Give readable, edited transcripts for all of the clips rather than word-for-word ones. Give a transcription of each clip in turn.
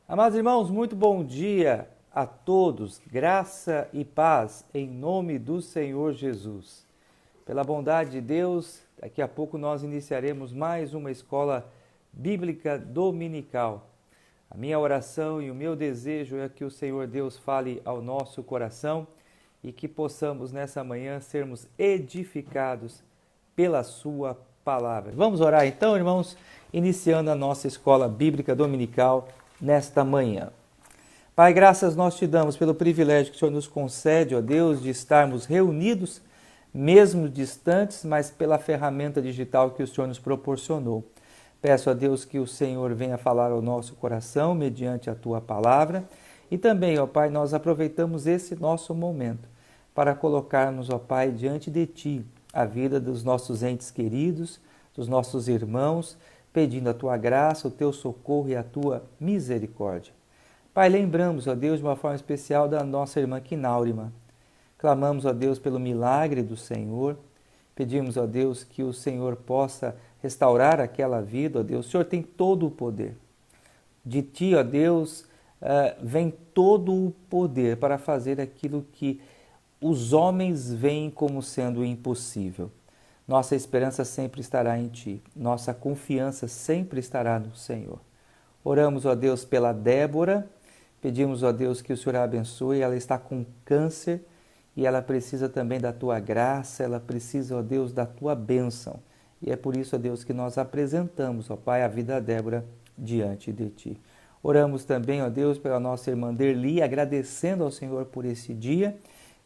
Amados irmãos, muito bom dia a todos, graça e paz em nome do Senhor Jesus. Pela bondade de Deus, daqui a pouco nós iniciaremos mais uma escola bíblica dominical. A minha oração e o meu desejo é que o Senhor Deus fale ao nosso coração e que possamos nessa manhã sermos edificados pela sua palavra. Vamos orar então, irmãos, iniciando a nossa escola bíblica dominical nesta manhã. Pai, graças nós te damos pelo privilégio que o Senhor nos concede, ó Deus, de estarmos reunidos, mesmo distantes, mas pela ferramenta digital que o Senhor nos proporcionou. Peço a Deus que o Senhor venha falar ao nosso coração mediante a tua palavra. E também, ó Pai, nós aproveitamos esse nosso momento para colocarmos, ó Pai, diante de ti a vida dos nossos entes queridos, dos nossos irmãos, pedindo a tua graça, o teu socorro e a tua misericórdia. Pai, lembramos, ó Deus, de uma forma especial da nossa irmã Quinaurima. Clamamos, ó Deus, pelo milagre do Senhor. Pedimos, ó Deus, que o Senhor possa restaurar aquela vida, ó Deus. O Senhor tem todo o poder. De ti, ó Deus, vem todo o poder para fazer aquilo que os homens veem como sendo impossível. Nossa esperança sempre estará em ti. Nossa confiança sempre estará no Senhor. Oramos, ó Deus, pela Débora. Pedimos, ó Deus, que o Senhor a abençoe. Ela está com câncer e ela precisa também da tua graça. Ela precisa, ó Deus, da tua bênção. E é por isso, ó Deus, que nós apresentamos, ó Pai, a vida da Débora diante de ti. Oramos também, ó Deus, pela nossa irmã Derli, agradecendo ao Senhor por esse dia.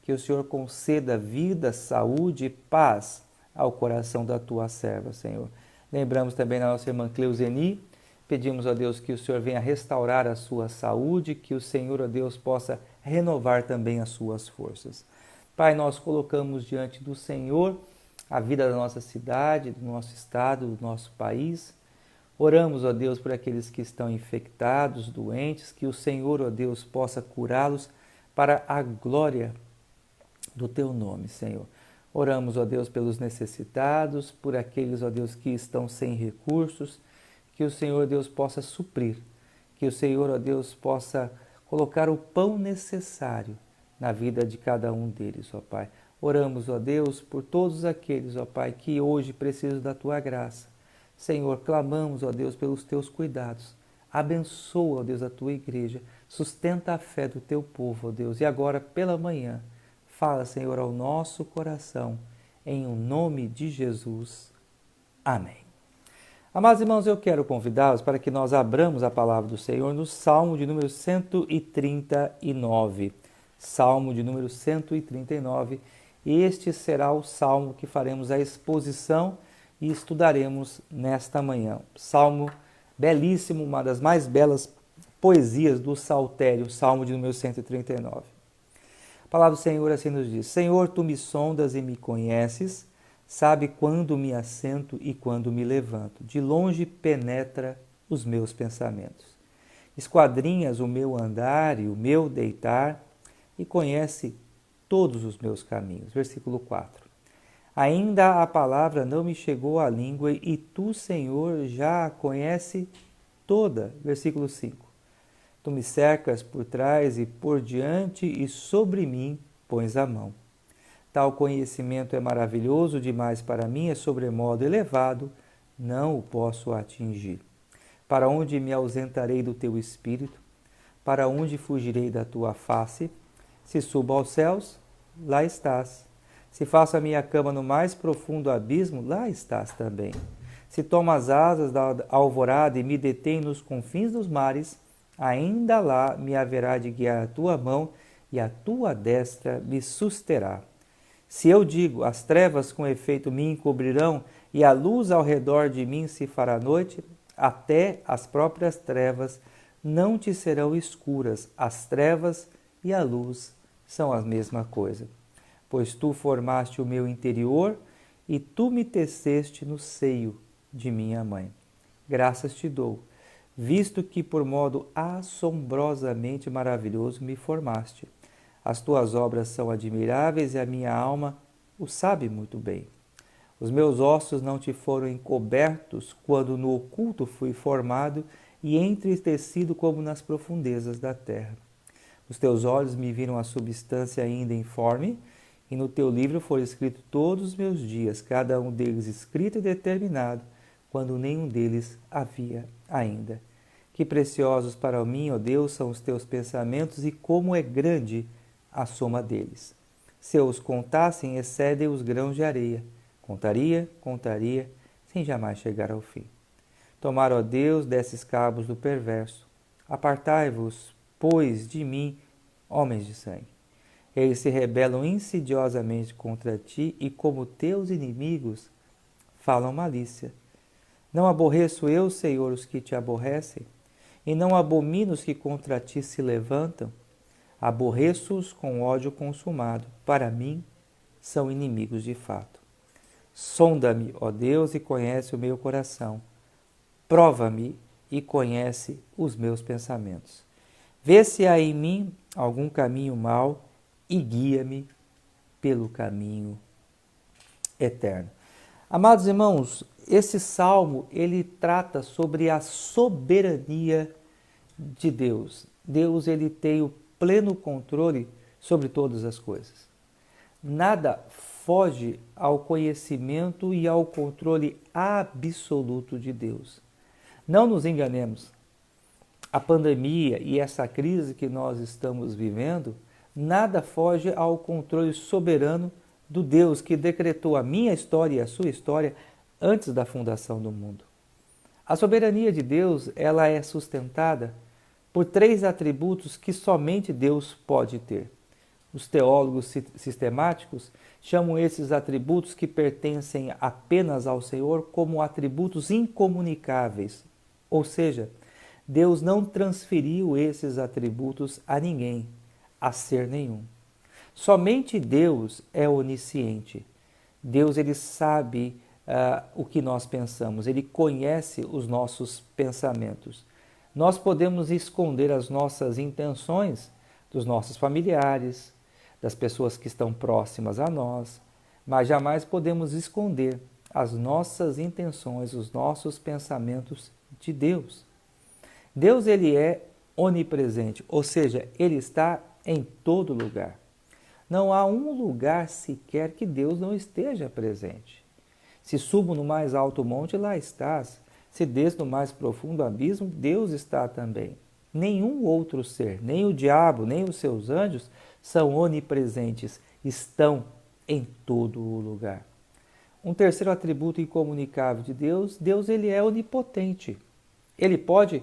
Que o Senhor conceda vida, saúde e paz ao coração da tua serva, Senhor. Lembramos também da nossa irmã Cleuzeni, pedimos a Deus que o Senhor venha restaurar a sua saúde, que o Senhor, ó Deus, possa renovar também as suas forças. Pai, nós colocamos diante do Senhor a vida da nossa cidade, do nosso estado, do nosso país. Oramos, ó Deus, por aqueles que estão infectados, doentes, que o Senhor, ó Deus, possa curá-los para a glória do teu nome, Senhor. Oramos, ó Deus, pelos necessitados, por aqueles, ó Deus, que estão sem recursos, que o Senhor, Deus, possa suprir, que o Senhor, ó Deus, possa colocar o pão necessário na vida de cada um deles, ó Pai. Oramos, ó Deus, por todos aqueles, ó Pai, que hoje precisam da tua graça. Senhor, clamamos, ó Deus, pelos teus cuidados. Abençoa, ó Deus, a tua igreja, sustenta a fé do teu povo, ó Deus, e agora pela manhã, fala, Senhor, ao nosso coração, em o nome de Jesus. Amém. Amados irmãos, eu quero convidá-los para que nós abramos a palavra do Senhor no Salmo de número 139. Salmo de número 139. Este será o salmo que faremos a exposição e estudaremos nesta manhã. Salmo belíssimo, uma das mais belas poesias do Saltério, Salmo de número 139. A palavra do Senhor assim nos diz: Senhor, tu me sondas e me conheces, sabe quando me assento e quando me levanto. De longe penetra os meus pensamentos. Esquadrinhas o meu andar e o meu deitar e conhece todos os meus caminhos. Versículo 4. Ainda a palavra não me chegou à língua e tu, Senhor, já a conhece toda. Versículo 5. Tu me cercas por trás e por diante e sobre mim pões a mão. Tal conhecimento é maravilhoso demais para mim, é sobremodo elevado, não o posso atingir. Para onde me ausentarei do teu espírito? Para onde fugirei da tua face? Se subo aos céus, lá estás. Se faço a minha cama no mais profundo abismo, lá estás também. Se tomo as asas da alvorada e me detém nos confins dos mares, ainda lá me haverá de guiar a tua mão e a tua destra me susterá. Se eu digo, as trevas com efeito me encobrirão e a luz ao redor de mim se fará noite, até as próprias trevas não te serão escuras. As trevas e a luz são a mesma coisa. Pois tu formaste o meu interior e tu me teceste no seio de minha mãe. Graças te dou, visto que por modo assombrosamente maravilhoso me formaste. As tuas obras são admiráveis e a minha alma o sabe muito bem. Os meus ossos não te foram encobertos quando no oculto fui formado e entristecido como nas profundezas da terra. Os teus olhos me viram a substância ainda informe, e no teu livro foram escritos todos os meus dias, cada um deles escrito e determinado, quando nenhum deles havia ainda. Que preciosos para mim, ó Deus, são os teus pensamentos, e como é grande a soma deles. Se eu os contassem, excedem os grãos de areia. Contaria, sem jamais chegar ao fim. Tomar, ó Deus, desses cabos do perverso. Apartai-vos, pois, de mim, homens de sangue. Eles se rebelam insidiosamente contra ti e, como teus inimigos, falam malícia. Não aborreço eu, Senhor, os que te aborrecem, e não abomino os que contra ti se levantam. Aborreço-os com ódio consumado. Para mim, são inimigos de fato. Sonda-me, ó Deus, e conhece o meu coração. Prova-me e conhece os meus pensamentos. Vê se há em mim algum caminho mau e guia-me pelo caminho eterno. Amados irmãos, esse salmo, ele trata sobre a soberania de Deus. Deus, ele tem o pleno controle sobre todas as coisas. Nada foge ao conhecimento e ao controle absoluto de Deus. Não nos enganemos. A pandemia e essa crise que nós estamos vivendo, nada foge ao controle soberano do Deus que decretou a minha história e a sua história antes da fundação do mundo. A soberania de Deus, ela é sustentada por 3 atributos que somente Deus pode ter. Os teólogos sistemáticos chamam esses atributos que pertencem apenas ao Senhor como atributos incomunicáveis, ou seja, Deus não transferiu esses atributos a ninguém, a ser nenhum. Somente Deus é onisciente. Deus, ele sabe o que nós pensamos, ele conhece os nossos pensamentos. Nós podemos esconder as nossas intenções dos nossos familiares, das pessoas que estão próximas a nós, mas jamais podemos esconder as nossas intenções, os nossos pensamentos de Deus. Deus, ele é onipresente, ou seja, ele está em todo lugar. Não há um lugar sequer que Deus não esteja presente. Se subo no mais alto monte, lá estás. Se desço no mais profundo abismo, Deus está também. Nenhum outro ser, nem o diabo, nem os seus anjos, são onipresentes, estão em todo o lugar. Um terceiro atributo incomunicável de Deus, Deus, ele é onipotente. Ele pode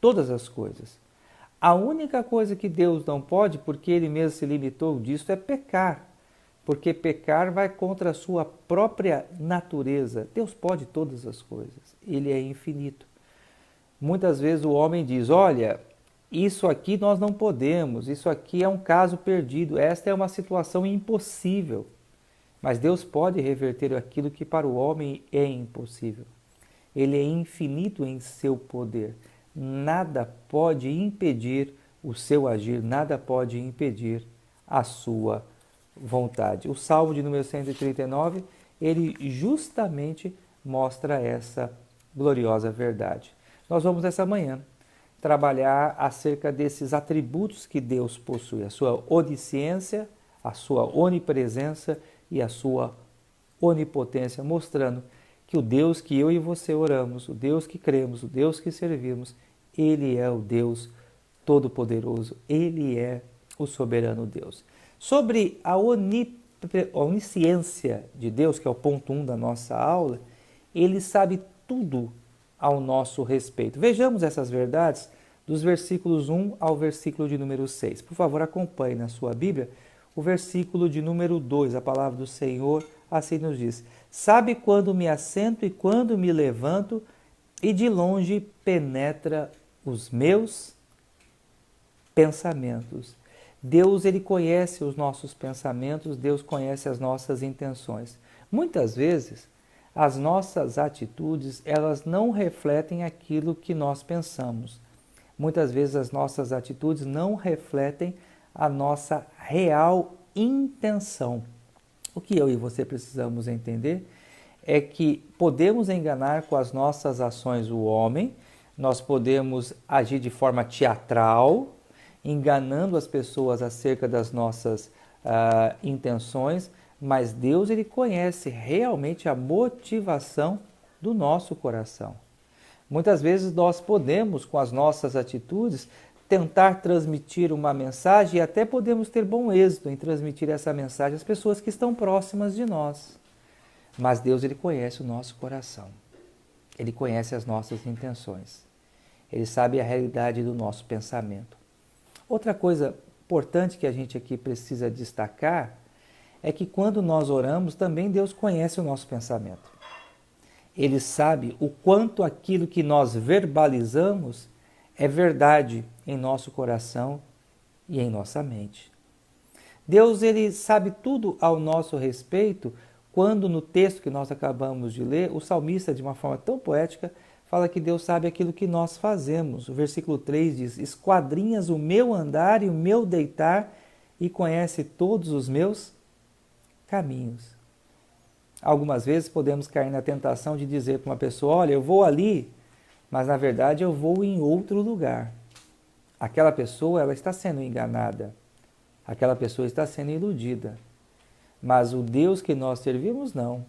todas as coisas. A única coisa que Deus não pode, porque ele mesmo se limitou disso, é pecar. Porque pecar vai contra a sua própria natureza. Deus pode todas as coisas. Ele é infinito. Muitas vezes o homem diz, olha, isso aqui nós não podemos, isso aqui é um caso perdido, esta é uma situação impossível. Mas Deus pode reverter aquilo que para o homem é impossível. Ele é infinito em seu poder. Nada pode impedir o seu agir, nada pode impedir a sua vontade. O Salmo de número 139, ele justamente mostra essa gloriosa verdade. Nós vamos essa manhã trabalhar acerca desses atributos que Deus possui, a sua onisciência, a sua onipresença e a sua onipotência, mostrando que o Deus que eu e você oramos, o Deus que cremos, o Deus que servimos, ele é o Deus Todo-Poderoso, ele é o soberano Deus. Sobre a onisciência de Deus, que é o ponto 1 da nossa aula, ele sabe tudo ao nosso respeito. Vejamos essas verdades dos versículos 1 ao versículo de número 6. Por favor, acompanhe na sua Bíblia o versículo de número 2. A palavra do Senhor assim nos diz: sabe quando me assento e quando me levanto, e de longe penetra os meus pensamentos. Deus, ele conhece os nossos pensamentos, Deus conhece as nossas intenções. Muitas vezes, as nossas atitudes, elas não refletem aquilo que nós pensamos. Muitas vezes as nossas atitudes não refletem a nossa real intenção. O que eu e você precisamos entender é que podemos enganar com as nossas ações o homem, Nós podemos agir de forma teatral, enganando as pessoas acerca das nossas intenções, mas Deus ele conhece realmente a motivação do nosso coração. Muitas vezes nós podemos, com as nossas atitudes, tentar transmitir uma mensagem e até podemos ter bom êxito em transmitir essa mensagem às pessoas que estão próximas de nós. Mas Deus ele conhece o nosso coração. Ele conhece as nossas intenções. Ele sabe a realidade do nosso pensamento. Outra coisa importante que a gente aqui precisa destacar é que quando nós oramos, também Deus conhece o nosso pensamento. Ele sabe o quanto aquilo que nós verbalizamos é verdade em nosso coração e em nossa mente. Deus ele sabe tudo ao nosso respeito, quando no texto que nós acabamos de ler, o salmista, de uma forma tão poética, fala que Deus sabe aquilo que nós fazemos. O versículo 3 diz: esquadrinhas o meu andar e o meu deitar e conhece todos os meus caminhos. Algumas vezes podemos cair na tentação de dizer para uma pessoa: olha, eu vou ali, mas na verdade eu vou em outro lugar. Aquela pessoa ela está sendo enganada, aquela pessoa está sendo iludida. Mas o Deus que nós servimos, não.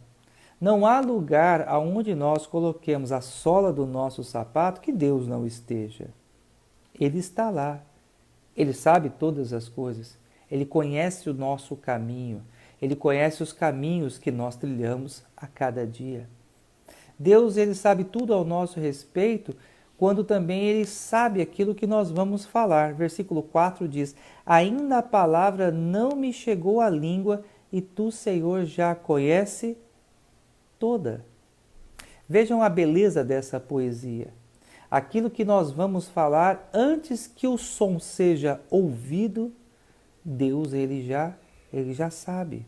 Não há lugar aonde nós coloquemos a sola do nosso sapato que Deus não esteja. Ele está lá. Ele sabe todas as coisas. Ele conhece o nosso caminho. Ele conhece os caminhos que nós trilhamos a cada dia. Deus ele sabe tudo ao nosso respeito, quando também ele sabe aquilo que nós vamos falar. Versículo 4 diz: ainda a palavra não me chegou à língua, e tu, Senhor, já a conhece toda. Vejam a beleza dessa poesia. Aquilo que nós vamos falar, antes que o som seja ouvido, Deus ele já sabe.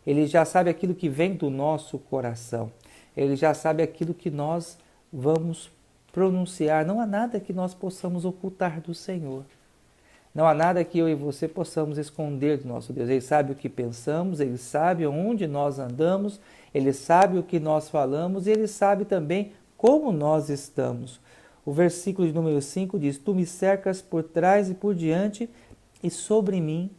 Ele já sabe aquilo que vem do nosso coração. Ele já sabe aquilo que nós vamos pronunciar. Não há nada que nós possamos ocultar do Senhor. Não há nada que eu e você possamos esconder do nosso Deus. Ele sabe o que pensamos, Ele sabe onde nós andamos, Ele sabe o que nós falamos e Ele sabe também como nós estamos. O versículo de número 5 diz: tu me cercas por trás e por diante e sobre mim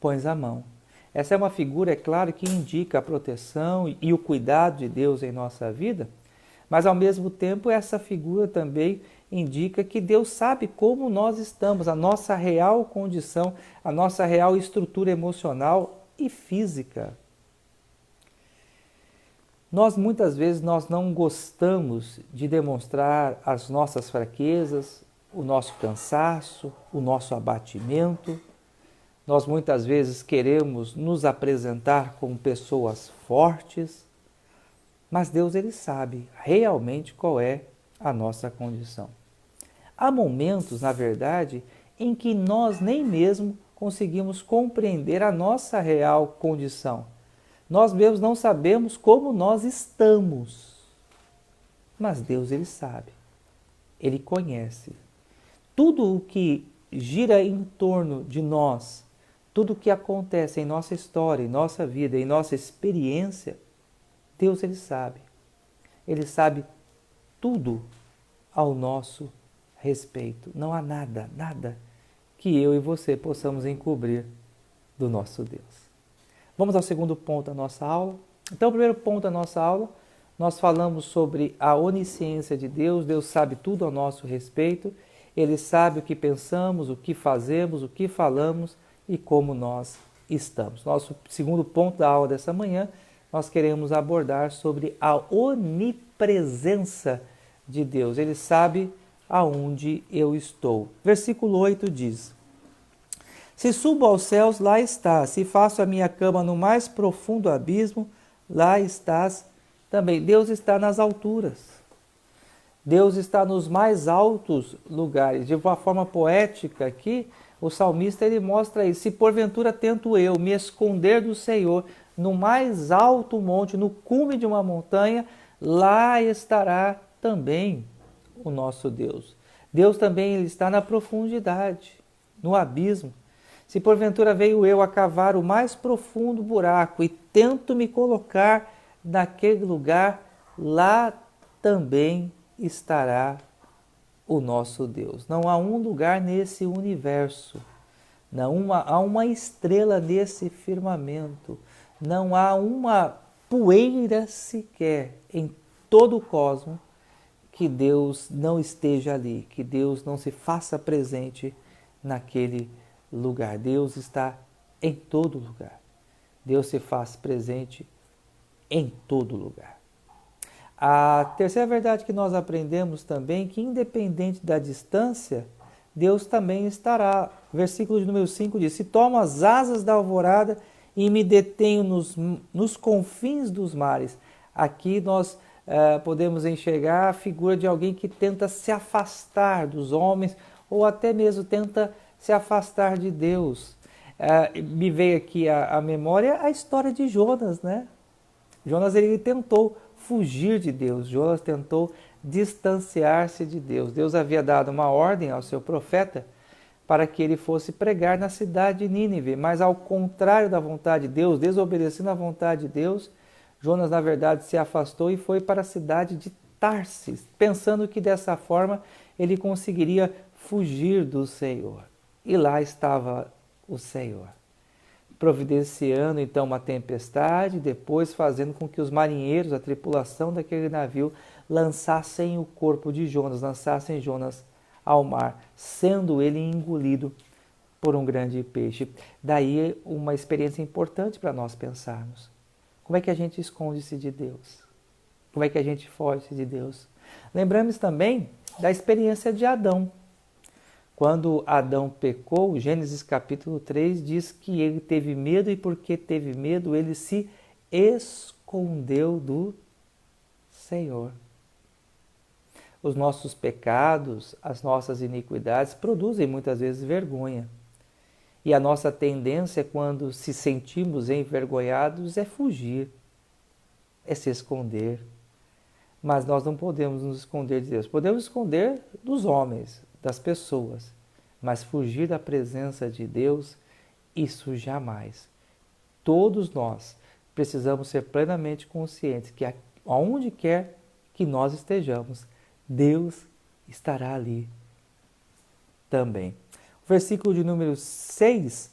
pões a mão. Essa é uma figura, é claro, que indica a proteção e o cuidado de Deus em nossa vida, mas ao mesmo tempo essa figura também indica que Deus sabe como nós estamos, a nossa real condição, a nossa real estrutura emocional e física. Nós muitas vezes não gostamos de demonstrar as nossas fraquezas, o nosso cansaço, o nosso abatimento. Nós muitas vezes queremos nos apresentar como pessoas fortes, mas Deus ele sabe realmente qual é a nossa condição. Há momentos, na verdade, em que nós nem mesmo conseguimos compreender a nossa real condição. Nós mesmos não sabemos como nós estamos. Mas Deus, Ele sabe. Ele conhece. Tudo o que gira em torno de nós, tudo o que acontece em nossa história, em nossa vida, em nossa experiência, Deus, Ele sabe. Ele sabe tudo ao nosso respeito. Não há nada que eu e você possamos encobrir do nosso Deus. Vamos ao segundo ponto da nossa aula. Então, o primeiro ponto da nossa aula, nós falamos sobre a onisciência de Deus. Deus sabe tudo ao nosso respeito. Ele sabe o que pensamos, o que fazemos, o que falamos e como nós estamos. Nosso segundo ponto da aula dessa manhã, nós queremos abordar sobre a onipresença de Deus. Ele sabe aonde eu estou. Versículo 8 diz: se subo aos céus, lá estás. Se faço a minha cama no mais profundo abismo, lá estás também. Deus está nas alturas. Deus está nos mais altos lugares. De uma forma poética aqui, o salmista ele mostra isso. Se porventura tento eu me esconder do Senhor no mais alto monte, no cume de uma montanha, lá estará também o nosso Deus. Deus também ele está na profundidade, no abismo. Se porventura veio eu a cavar o mais profundo buraco e tento me colocar naquele lugar, lá também estará o nosso Deus. Não há um lugar nesse universo, não há uma estrela nesse firmamento, não há uma poeira sequer em todo o cosmos que Deus não esteja ali, que Deus não se faça presente naquele lugar. Deus está em todo lugar. Deus se faz presente em todo lugar. A terceira verdade que nós aprendemos também, que independente da distância, Deus também estará. Versículo de número 5 diz: se tomo as asas da alvorada e me detenho nos confins dos mares. Aqui nós podemos enxergar a figura de alguém que tenta se afastar dos homens ou até mesmo tenta se afastar de Deus. Me veio aqui à memória a história de Jonas, né? Jonas ele tentou fugir de Deus, Jonas tentou distanciar-se de Deus. Deus havia dado uma ordem ao seu profeta para que ele fosse pregar na cidade de Nínive, mas ao contrário da vontade de Deus, desobedecendo à vontade de Deus, Jonas na verdade se afastou e foi para a cidade de Tarsis, pensando que dessa forma ele conseguiria fugir do Senhor. E lá estava o Senhor, providenciando então uma tempestade, depois fazendo com que os marinheiros, a tripulação daquele navio, lançassem o corpo de Jonas, lançassem Jonas ao mar, sendo ele engolido por um grande peixe. Daí uma experiência importante para nós pensarmos. Como é que a gente esconde-se de Deus? Como é que a gente foge de Deus? Lembramos também da experiência de Adão. Quando Adão pecou, Gênesis capítulo 3 diz que ele teve medo e porque teve medo ele se escondeu do Senhor. Os nossos pecados, as nossas iniquidades produzem muitas vezes vergonha. E a nossa tendência quando se sentimos envergonhados é fugir, é se esconder. Mas nós não podemos nos esconder de Deus. Podemos esconder dos homens, das pessoas, mas fugir da presença de Deus, isso jamais. Todos nós precisamos ser plenamente conscientes que aonde quer que nós estejamos, Deus estará ali também. O versículo de número 6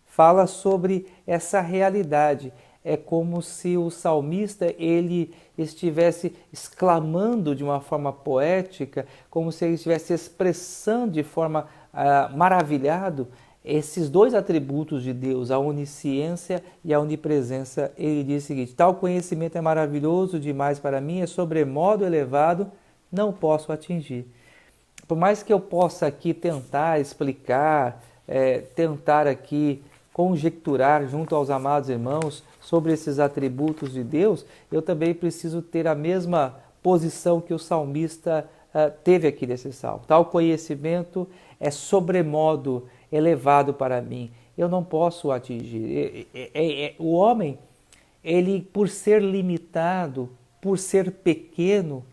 fala sobre essa realidade. É como se o salmista ele estivesse exclamando de uma forma poética, como se ele estivesse expressando de forma maravilhado esses dois atributos de Deus, a onisciência e a onipresença. Ele diz o seguinte: tal conhecimento é maravilhoso demais para mim, é sobremodo elevado, não posso atingir. Por mais que eu possa aqui tentar explicar, tentar aqui conjecturar junto aos amados irmãos sobre esses atributos de Deus, eu também preciso ter a mesma posição que o salmista teve aqui nesse salmo. Tal conhecimento é sobremodo elevado para mim, eu não posso atingir. O homem, ele por ser limitado, por ser pequeno,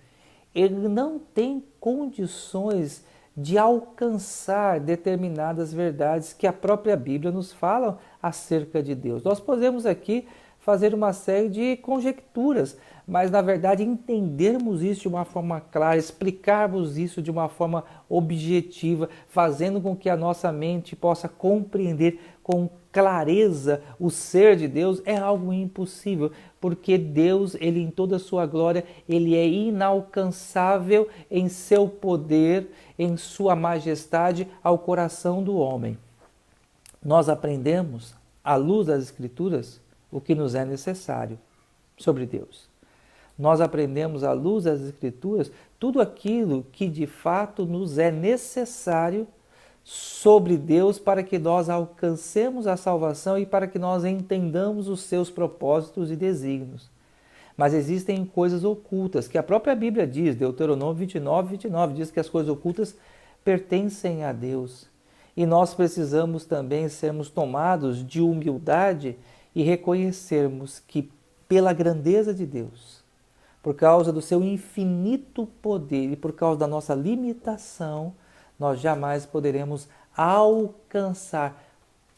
ele não tem condições de alcançar determinadas verdades que a própria Bíblia nos fala acerca de Deus. Nós podemos aqui fazer uma série de conjecturas, mas na verdade entendermos isso de uma forma clara, explicarmos isso de uma forma objetiva, fazendo com que a nossa mente possa compreender com clareza o ser de Deus é algo impossível, porque Deus, ele em toda a sua glória, ele é inalcançável em seu poder, em sua majestade ao coração do homem. Nós aprendemos, à luz das Escrituras, o que nos é necessário sobre Deus. Nós aprendemos à luz das Escrituras tudo aquilo que de fato nos é necessário sobre Deus para que nós alcancemos a salvação e para que nós entendamos os seus propósitos e desígnios. Mas existem coisas ocultas, que a própria Bíblia diz, Deuteronômio 29 diz que as coisas ocultas pertencem a Deus. E nós precisamos também sermos tomados de humildade e reconhecermos que pela grandeza de Deus, por causa do seu infinito poder e por causa da nossa limitação, nós jamais poderemos alcançar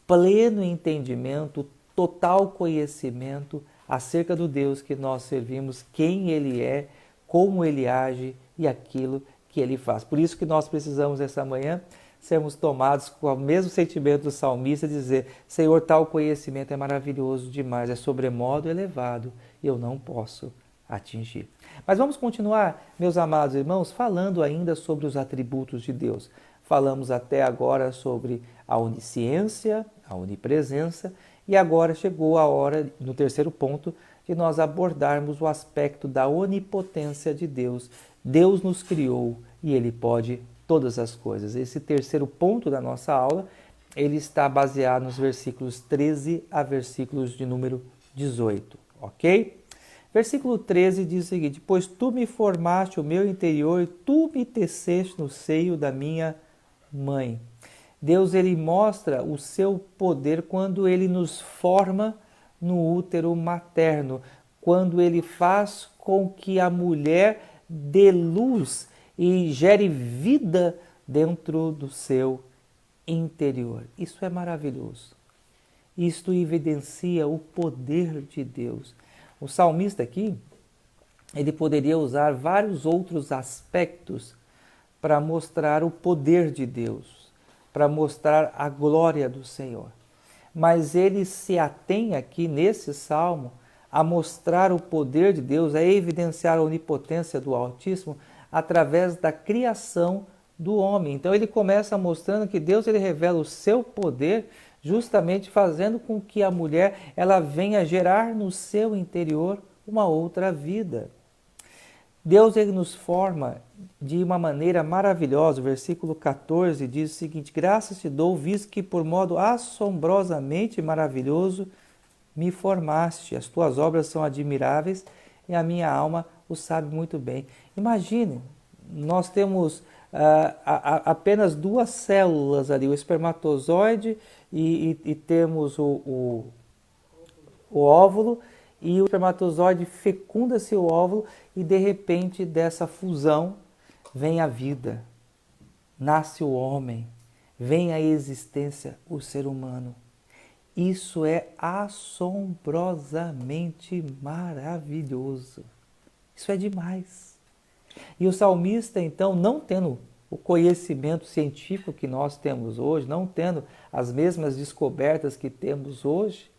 pleno entendimento, total conhecimento acerca do Deus que nós servimos, quem Ele é, como Ele age e aquilo que ele faz. Por isso que nós precisamos essa manhã sermos tomados com o mesmo sentimento do salmista, dizer: Senhor, tal conhecimento é maravilhoso demais, é sobremodo elevado, eu não posso atingir. Mas vamos continuar, meus amados irmãos, falando ainda sobre os atributos de Deus. Falamos até agora sobre a onisciência, a onipresença, e agora chegou a hora, no terceiro ponto, de nós abordarmos o aspecto da onipotência de Deus. Deus nos criou e Ele pode todas as coisas. Esse terceiro ponto da nossa aula, ele está baseado nos versículos 13 a versículos de número 18, ok? Versículo 13 diz o seguinte: pois tu me formaste o meu interior e tu me teceste no seio da minha mãe. Deus, ele mostra o seu poder quando ele nos forma no útero materno, quando ele faz com que a mulher dê luz e gere vida dentro do seu interior. Isso é maravilhoso. Isto evidencia o poder de Deus. O salmista aqui, ele poderia usar vários outros aspectos para mostrar o poder de Deus, para mostrar a glória do Senhor. Mas ele se atém aqui nesse salmo a mostrar o poder de Deus, a evidenciar a onipotência do Altíssimo através da criação do homem. Então ele começa mostrando que Deus, ele revela o seu poder justamente fazendo com que a mulher ela venha gerar no seu interior uma outra vida. Deus, ele nos forma de uma maneira maravilhosa. O versículo 14 diz o seguinte: graças te dou, visto que por modo assombrosamente maravilhoso me formaste. As tuas obras são admiráveis e a minha alma o sabe muito bem. Imagine, nós temos apenas duas células ali, o espermatozoide e temos o óvulo, e o espermatozoide fecunda-se o óvulo e de repente dessa fusão vem a vida, nasce o homem, vem a existência, o ser humano. Isso é assombrosamente maravilhoso. Isso é demais. E o salmista, então, não tendo o conhecimento científico que nós temos hoje, não tendo as mesmas descobertas que temos hoje,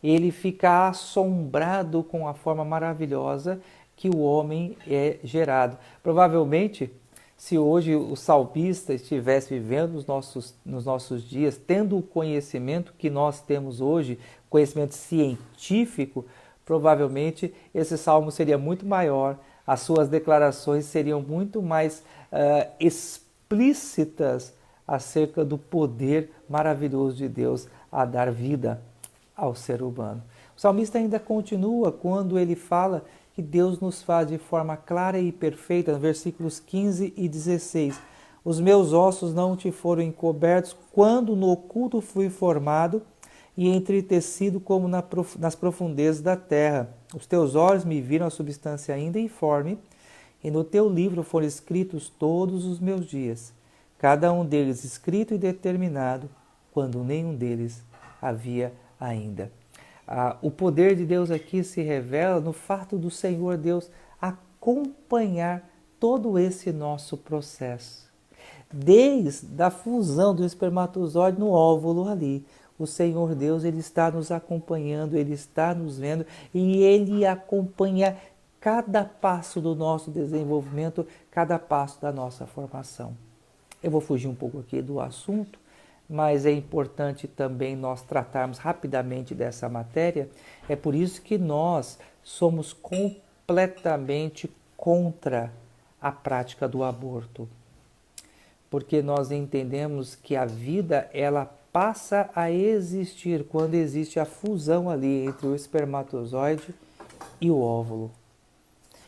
ele fica assombrado com a forma maravilhosa que o homem é gerado. Provavelmente, se hoje o salmista estivesse vivendo nos nossos dias, tendo o conhecimento que nós temos hoje, conhecimento científico, provavelmente esse salmo seria muito maior, as suas declarações seriam muito mais explícitas acerca do poder maravilhoso de Deus a dar vida ao ser humano. O salmista ainda continua quando ele fala que Deus nos faz de forma clara e perfeita, nos versículos 15 e 16. Os meus ossos não te foram encobertos quando no oculto fui formado e entretecido como nas profundezas da terra. Os teus olhos me viram a substância ainda informe, e no teu livro foram escritos todos os meus dias, cada um deles escrito e determinado, quando nenhum deles havia ainda. O poder de Deus aqui se revela no fato do Senhor Deus acompanhar todo esse nosso processo. Desde a fusão do espermatozoide no óvulo ali, o Senhor Deus, ele está nos acompanhando, ele está nos vendo e ele acompanha cada passo do nosso desenvolvimento, cada passo da nossa formação. Eu vou fugir um pouco aqui do assunto, mas é importante também nós tratarmos rapidamente dessa matéria. É por isso que nós somos completamente contra a prática do aborto. Porque nós entendemos que a vida, ela passa a existir quando existe a fusão ali entre o espermatozoide e o óvulo.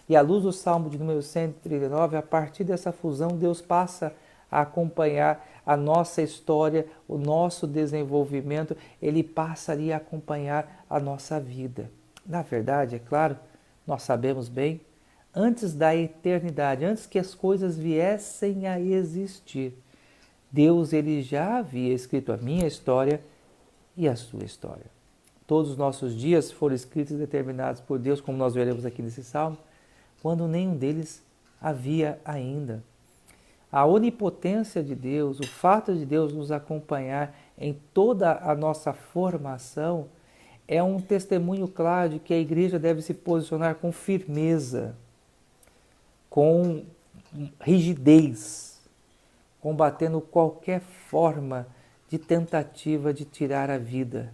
E à luz do Salmo de número 139, a partir dessa fusão, Deus passa a acompanhar a nossa história, o nosso desenvolvimento, ele passa ali a acompanhar a nossa vida. Na verdade, é claro, nós sabemos bem, antes da eternidade, antes que as coisas viessem a existir, Deus, ele já havia escrito a minha história e a sua história. Todos os nossos dias foram escritos e determinados por Deus, como nós veremos aqui nesse salmo, quando nenhum deles havia ainda. A onipotência de Deus, o fato de Deus nos acompanhar em toda a nossa formação, é um testemunho claro de que a igreja deve se posicionar com firmeza, com rigidez, combatendo qualquer forma de tentativa de tirar a vida.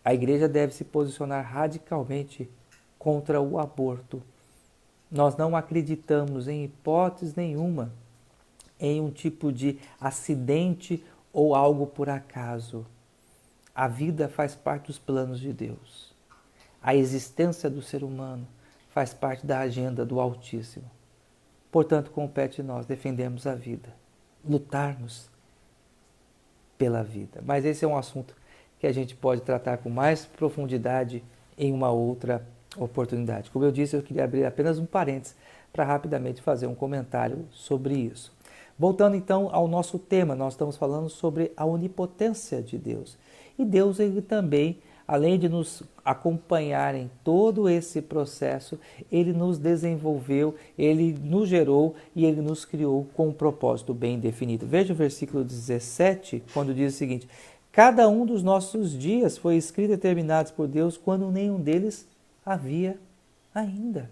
A igreja deve se posicionar radicalmente contra o aborto. Nós não acreditamos em hipótese nenhuma em um tipo de acidente ou algo por acaso. A vida faz parte dos planos de Deus. A existência do ser humano faz parte da agenda do Altíssimo. Portanto, compete a nós defendermos a vida, lutarmos pela vida. Mas esse é um assunto que a gente pode tratar com mais profundidade em uma outra oportunidade. Como eu disse, eu queria abrir apenas um parênteses para rapidamente fazer um comentário sobre isso. Voltando então ao nosso tema, nós estamos falando sobre a onipotência de Deus. E Deus, ele também, além de nos acompanhar em todo esse processo, ele nos desenvolveu, ele nos gerou e ele nos criou com um propósito bem definido. Veja o versículo 17, quando diz o seguinte: cada um dos nossos dias foi escrito e determinados por Deus quando nenhum deles havia ainda.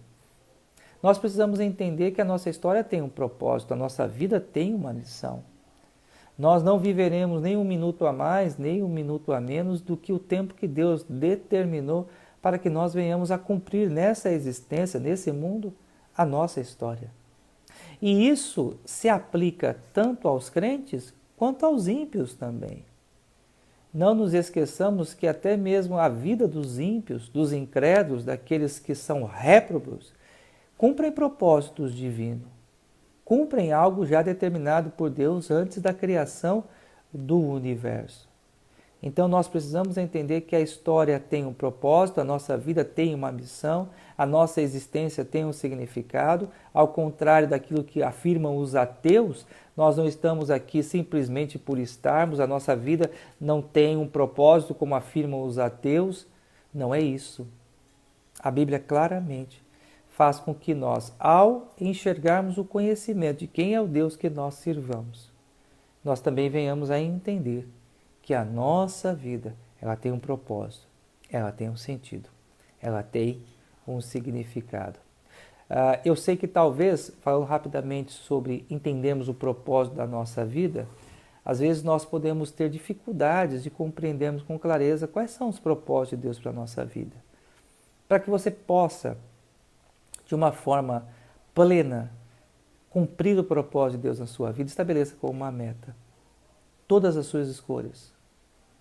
Nós precisamos entender que a nossa história tem um propósito, a nossa vida tem uma missão. Nós não viveremos nem um minuto a mais, nem um minuto a menos do que o tempo que Deus determinou para que nós venhamos a cumprir nessa existência, nesse mundo, a nossa história. E isso se aplica tanto aos crentes quanto aos ímpios também. Não nos esqueçamos que até mesmo a vida dos ímpios, dos incrédulos, daqueles que são réprobos, cumprem propósitos divinos, cumprem algo já determinado por Deus antes da criação do universo. Então nós precisamos entender que a história tem um propósito, a nossa vida tem uma missão, a nossa existência tem um significado. Ao contrário daquilo que afirmam os ateus, nós não estamos aqui simplesmente por estarmos, a nossa vida não tem um propósito como afirmam os ateus. Não é isso. A Bíblia claramente faz com que nós, ao enxergarmos o conhecimento de quem é o Deus que nós sirvamos, nós também venhamos a entender que a nossa vida, ela tem um propósito, ela tem um sentido, ela tem um significado. Eu sei que talvez, falando rapidamente sobre entendermos o propósito da nossa vida, às vezes nós podemos ter dificuldades de compreendermos com clareza quais são os propósitos de Deus para a nossa vida. Para que você possa, de uma forma plena, cumprir o propósito de Deus na sua vida, estabeleça como uma meta todas as suas escolhas,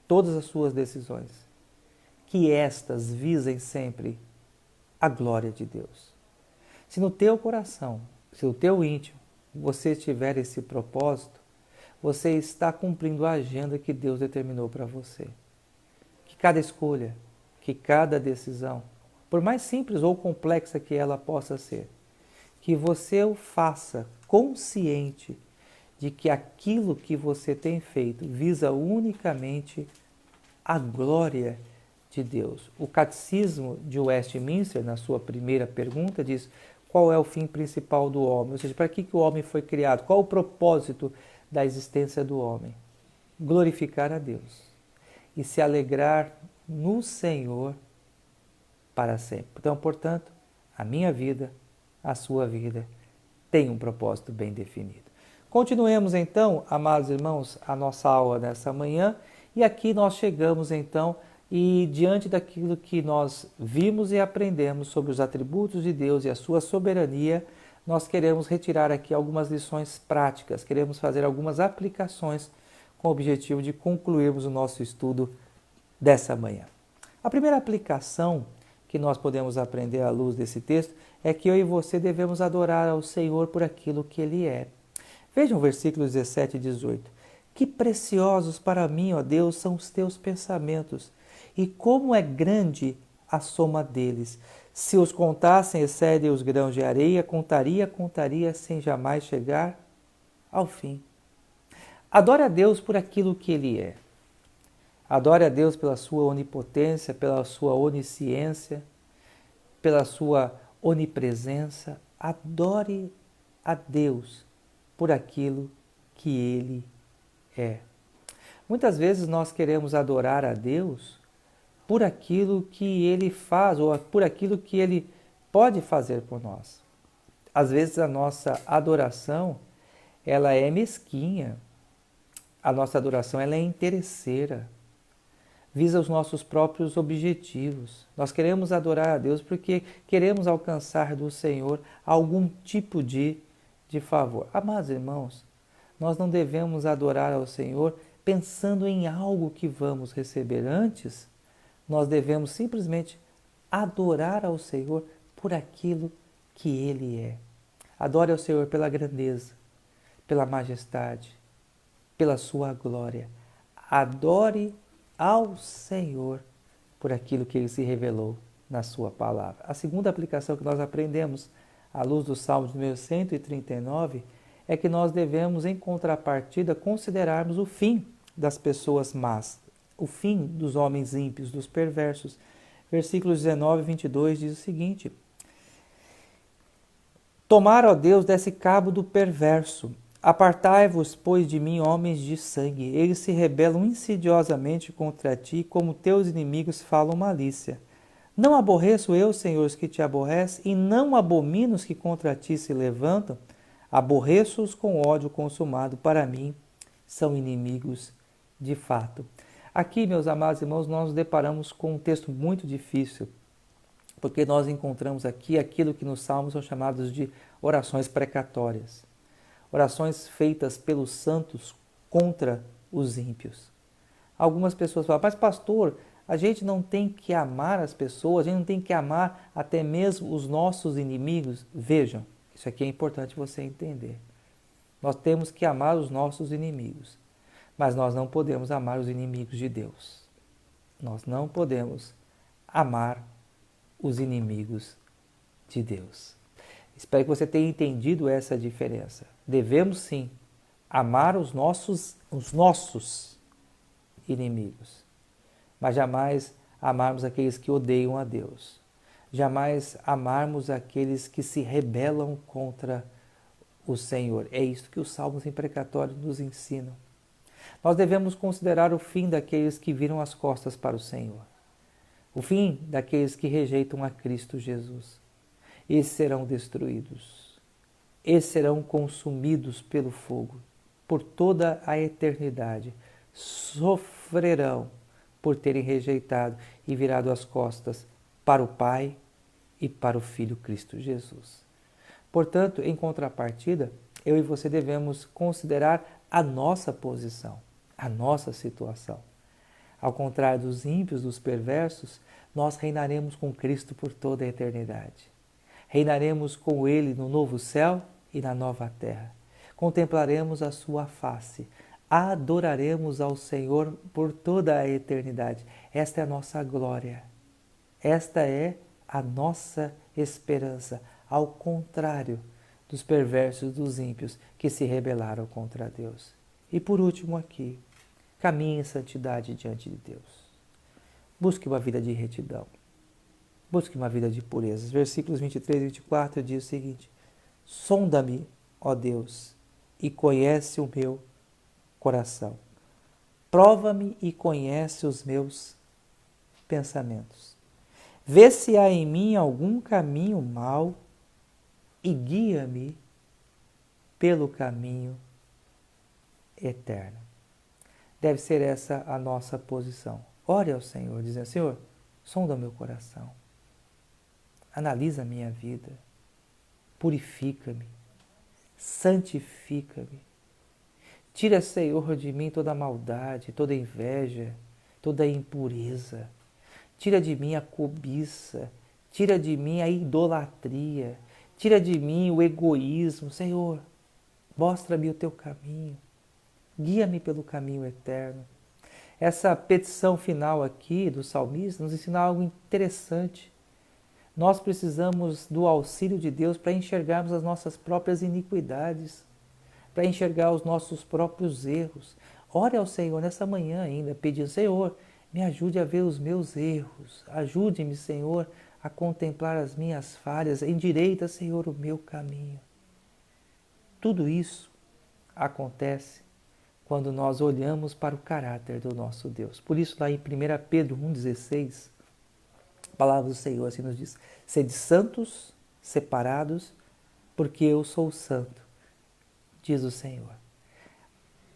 todas as suas decisões, que estas visem sempre a glória de Deus. Se no teu coração, se no teu íntimo, você tiver esse propósito, você está cumprindo a agenda que Deus determinou para você. Que cada escolha, que cada decisão, por mais simples ou complexa que ela possa ser, que você o faça consciente de que aquilo que você tem feito visa unicamente a glória de Deus. O Catecismo de Westminster, na sua primeira pergunta, diz: qual é o fim principal do homem? Ou seja, para que o homem foi criado? Qual o propósito da existência do homem? Glorificar a Deus e se alegrar no Senhor para sempre. Então, portanto, a minha vida, a sua vida, tem um propósito bem definido. Continuemos então, amados irmãos, a nossa aula nessa manhã, e aqui nós chegamos então, e diante daquilo que nós vimos e aprendemos sobre os atributos de Deus e a sua soberania, nós queremos retirar aqui algumas lições práticas, queremos fazer algumas aplicações com o objetivo de concluirmos o nosso estudo dessa manhã. A primeira aplicação que nós podemos aprender à luz desse texto é que eu e você devemos adorar ao Senhor por aquilo que Ele é. Vejam o versículo 17 e 18. Que preciosos para mim, ó Deus, são os teus pensamentos, e como é grande a soma deles. Se os contassem, excedem os grãos de areia, contaria, sem jamais chegar ao fim. Adore a Deus por aquilo que Ele é. Adore a Deus pela sua onipotência, pela sua onisciência, pela sua onipresença. Adore a Deus por aquilo que Ele é. Muitas vezes nós queremos adorar a Deus por aquilo que Ele faz ou por aquilo que Ele pode fazer por nós. Às vezes a nossa adoração, ela é mesquinha, a nossa adoração ela é interesseira, visa os nossos próprios objetivos. Nós queremos adorar a Deus porque queremos alcançar do Senhor algum tipo de favor. Amados irmãos, nós não devemos adorar ao Senhor pensando em algo que vamos receber. Antes, nós devemos simplesmente adorar ao Senhor por aquilo que Ele é. Adore ao Senhor pela grandeza, pela majestade, pela sua glória. Adore ao Senhor por aquilo que Ele se revelou na sua palavra. A segunda aplicação que nós aprendemos à luz do Salmo de número 139 é que nós devemos, em contrapartida, considerarmos o fim das pessoas más, o fim dos homens ímpios, dos perversos. Versículos 19 e 22 diz o seguinte: Tomar, ó Deus, desse cabo do perverso. Apartai-vos, pois, de mim, homens de sangue. Eles se rebelam insidiosamente contra ti, como teus inimigos falam malícia. Não aborreço eu, Senhor, os que te aborrecem, e não abomino os que contra ti se levantam. Aborreço-os com ódio consumado. Para mim, são inimigos de fato. Aqui, meus amados irmãos, nós nos deparamos com um texto muito difícil, porque nós encontramos aqui aquilo que nos Salmos são chamados de orações precatórias. Orações feitas pelos santos contra os ímpios. Algumas pessoas falam, mas pastor, a gente não tem que amar as pessoas, a gente não tem que amar até mesmo os nossos inimigos. Vejam, isso aqui é importante você entender. Nós temos que amar os nossos inimigos, mas nós não podemos amar os inimigos de Deus. Nós não podemos amar os inimigos de Deus. Espero que você tenha entendido essa diferença. Devemos sim amar os nossos inimigos, mas jamais amarmos aqueles que odeiam a Deus. Jamais amarmos aqueles que se rebelam contra o Senhor. É isso que os salmos imprecatórios nos ensinam. Nós devemos considerar o fim daqueles que viram as costas para o Senhor. O fim daqueles que rejeitam a Cristo Jesus. Esses serão destruídos. Esses serão consumidos pelo fogo por toda a eternidade. Sofrerão por terem rejeitado e virado as costas para o Pai e para o Filho Cristo Jesus. Portanto, em contrapartida, eu e você devemos considerar a nossa posição, a nossa situação. Ao contrário dos ímpios, dos perversos, nós reinaremos com Cristo por toda a eternidade. Reinaremos com Ele no novo céu e na nova terra. Contemplaremos a sua face. Adoraremos ao Senhor por toda a eternidade. Esta é a nossa glória. Esta é a nossa esperança. Ao contrário dos perversos, dos ímpios que se rebelaram contra Deus. E por último aqui, caminhe em santidade diante de Deus. Busque uma vida de retidão. Busque uma vida de pureza. Versículos 23 e 24 diz o seguinte: Sonda-me, ó Deus, e conhece o meu coração. Prova-me e conhece os meus pensamentos. Vê se há em mim algum caminho mau e guia-me pelo caminho eterno. Deve ser essa a nossa posição. Ore ao Senhor, dizendo: Senhor, sonda meu coração. Analisa a minha vida. Purifica-me. Santifica-me. Tira, Senhor, de mim toda a maldade, toda a inveja, toda a impureza. Tira de mim a cobiça. Tira de mim a idolatria. Tira de mim o egoísmo. Senhor, mostra-me o teu caminho. Guia-me pelo caminho eterno. Essa petição final aqui do salmista nos ensina algo interessante. Nós precisamos do auxílio de Deus para enxergarmos as nossas próprias iniquidades, para enxergar os nossos próprios erros. Ore ao Senhor nessa manhã ainda, pedindo: Senhor, me ajude a ver os meus erros. Ajude-me, Senhor, a contemplar as minhas falhas. Endireita, Senhor, o meu caminho. Tudo isso acontece quando nós olhamos para o caráter do nosso Deus. Por isso, lá em 1 Pedro 1,16, a palavra do Senhor assim nos diz: sede santos, separados, porque eu sou santo, diz o Senhor.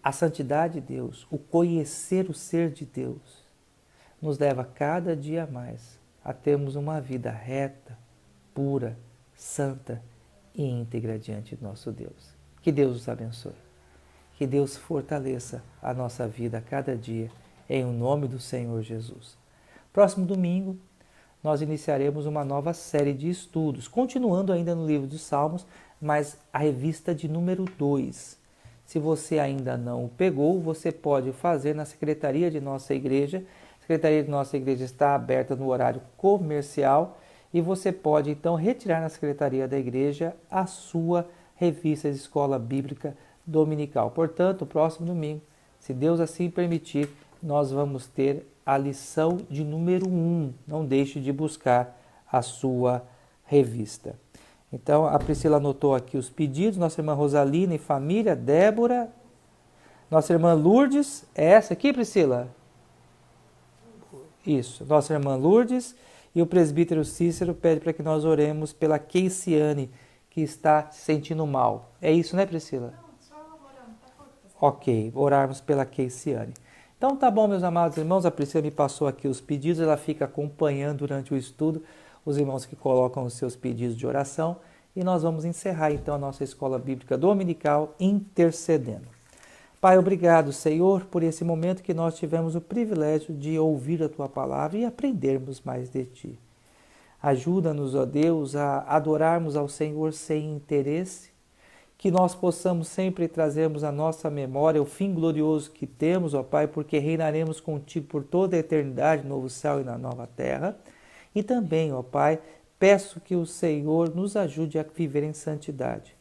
A santidade de Deus, o conhecer o ser de Deus, nos leva cada dia mais a termos uma vida reta, pura, santa e íntegra diante do nosso Deus. Que Deus os abençoe. Que Deus fortaleça a nossa vida a cada dia, em nome do Senhor Jesus. Próximo domingo, nós iniciaremos uma nova série de estudos, continuando ainda no livro dos Salmos, mas a revista de número 2. Se você ainda não o pegou, você pode fazer na secretaria de nossa igreja. A secretaria de nossa igreja está aberta no horário comercial e você pode então retirar na secretaria da igreja a sua revista de escola bíblica dominical. Portanto, próximo domingo, se Deus assim permitir, nós vamos ter a lição de número 1. Não deixe de buscar a sua revista. Então, a Priscila anotou aqui os pedidos, nossa irmã Rosalina e família, Débora, nossa irmã Lourdes, é essa aqui, Priscila? Isso, nossa irmã Lourdes, e o presbítero Cícero pede para que nós oremos pela Keiciane, que está se sentindo mal. É isso, né, Priscila? Ok, orarmos pela Keiciane. Então tá bom, meus amados irmãos, a Priscila me passou aqui os pedidos, ela fica acompanhando durante o estudo os irmãos que colocam os seus pedidos de oração e nós vamos encerrar então a nossa escola bíblica dominical intercedendo. Pai, obrigado, Senhor, por esse momento que nós tivemos o privilégio de ouvir a Tua palavra e aprendermos mais de Ti. Ajuda-nos, ó Deus, a adorarmos ao Senhor sem interesse, que nós possamos sempre trazermos à nossa memória o fim glorioso que temos, ó Pai, porque reinaremos contigo por toda a eternidade, no novo céu e na nova terra. E também, ó Pai, peço que o Senhor nos ajude a viver em santidade,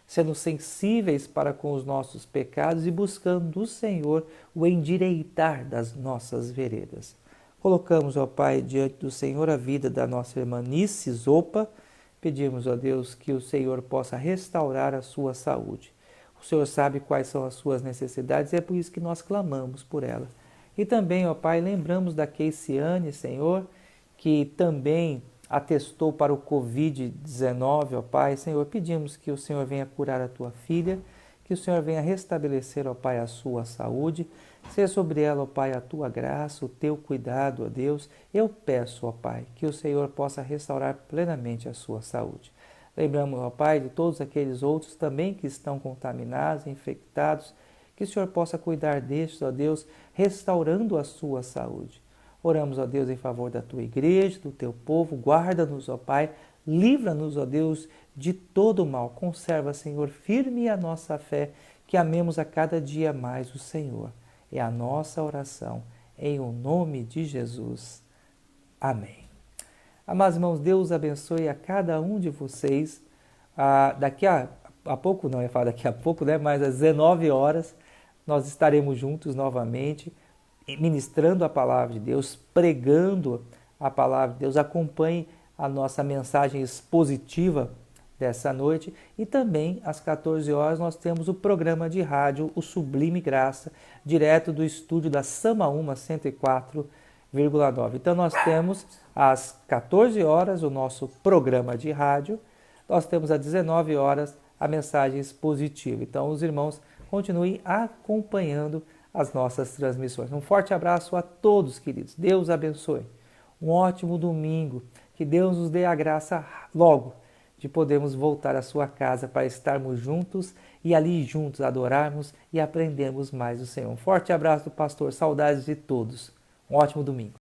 sendo sensíveis para com os nossos pecados e buscando do Senhor o endireitar das nossas veredas. Colocamos, ó Pai, diante do Senhor a vida da nossa irmã Nice Zopa. Pedimos, ó Deus, que o Senhor possa restaurar a sua saúde. O Senhor sabe quais são as suas necessidades e é por isso que nós clamamos por ela. E também, ó Pai, lembramos da Keiciane, Senhor, que também atestou para o Covid-19, ó Pai. Senhor, pedimos que o Senhor venha curar a tua filha, que o Senhor venha restabelecer, ó Pai, a sua saúde. Seja sobre ela, ó Pai, a tua graça, o teu cuidado, ó Deus. Eu peço, ó Pai, que o Senhor possa restaurar plenamente a sua saúde. Lembramos, ó Pai, de todos aqueles outros também que estão contaminados, infectados, que o Senhor possa cuidar destes, ó Deus, restaurando a sua saúde. Oramos, ó Deus, em favor da tua igreja, do teu povo. Guarda-nos, ó Pai, livra-nos, ó Deus, de todo o mal. Conserva, Senhor, firme a nossa fé, que amemos a cada dia mais o Senhor. É a nossa oração, em o nome de Jesus. Amém. Amados irmãos, Deus abençoe a cada um de vocês. Daqui a pouco, não ia falar daqui a pouco, né? Mas às 19 horas nós estaremos juntos novamente, ministrando a palavra de Deus, pregando a palavra de Deus. Acompanhe a nossa mensagem expositiva dessa noite e também às 14 horas nós temos o programa de rádio O Sublime Graça, direto do estúdio da Samaúma 104,9. Então nós temos às 14 horas o nosso programa de rádio, nós temos às 19 horas a mensagem expositiva. Então os irmãos continuem acompanhando as nossas transmissões. Um forte abraço a todos, queridos. Deus abençoe. Um ótimo domingo. Que Deus nos dê a graça logo de podermos voltar à sua casa para estarmos juntos e ali juntos adorarmos e aprendermos mais o Senhor. Um forte abraço do pastor, saudades de todos. Um ótimo domingo.